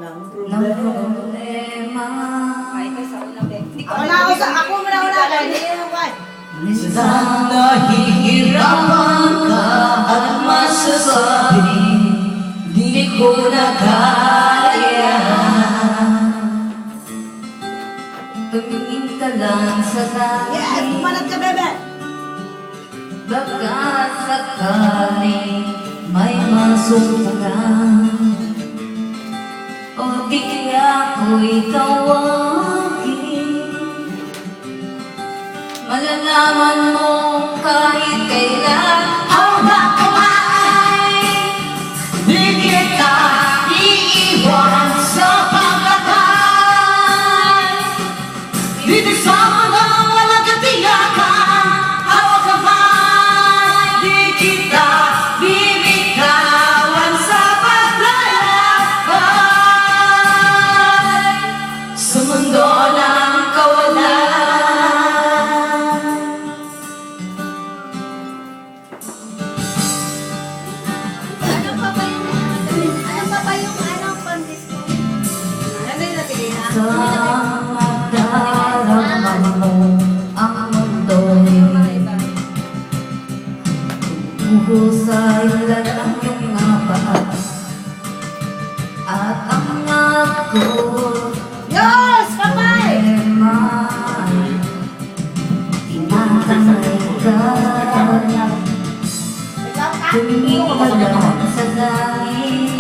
Ng problema. Ay, ko sa unang din. Hindi ko Ako muna. Minsan nahihirapan ka at masasabi di ko na kaya. Tumingin ka lang sa langit. Yes, pumanat ka, bebe. Baka sakaling may masumpungan o di kaya ko'y tawagin. Malalaman mo kahit kailan hawak kamay. Di kita iiwan sa pagkakay. Dito sa mga walang katiyakan, hawak kamay. Di kita bibitawan sa paglalakbay sa mundo ng kawalan. Sa magdarama mo ang mundo'y uhusay lang ang iyong napaas at ang ako Yes, kamay. ay tinatanay ka. Tumingin ka lang sa langit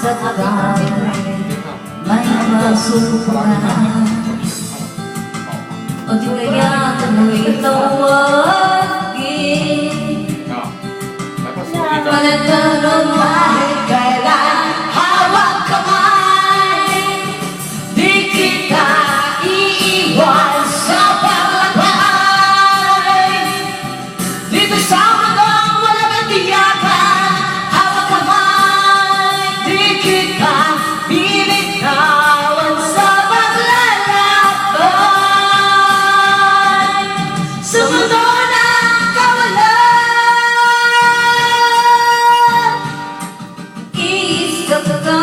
kasakali may masumpungan o di kaya mo'y tawagin. Malagkaroon kahit kailan hawak kamay. Di kita iiwan sa paglakbay. Dito sa mundong walang katiyakan, hawak kamay. Di kita binitawan sa paglalakbay sa mundo ng kawalan. Iisa ka,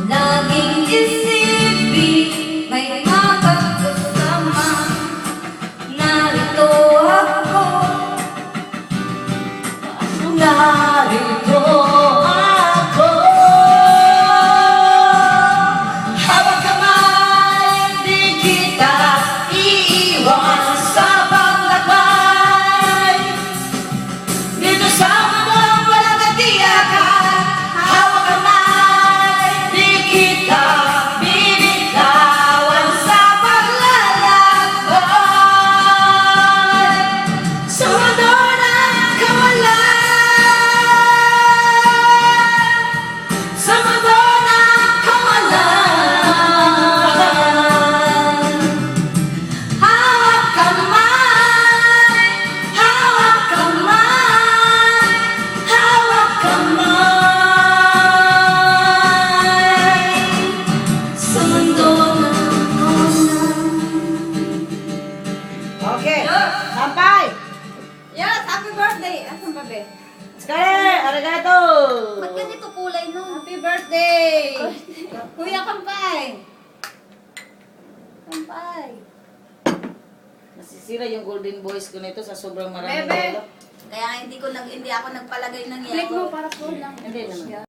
laging isipin, may makakasama. Narito ako, narito ako. Hawak kamay, di kita iiwan sa paglakbay. Dito sa mundong walang katiyakan, hawak kamay. Di kita bibitawan sa paglalakbay sa mundo ng kawalan. Sa mundo ng kawalan. Hawak kamay, hawak kamay, hawak kamay sa mundo ng kawalan. Okay. Sampay. Yes, happy birthday! Asan ba, be? Skare, arigato. Ba't ganito kulay no? Happy birthday! Kuya Kampay! Kampay! Nasisira yung golden voice ko nito sa sobrang maraming Bebe. yelo. Kaya hindi ako nagpalagay ng yellow. Click mo para full lang. Hindi naman.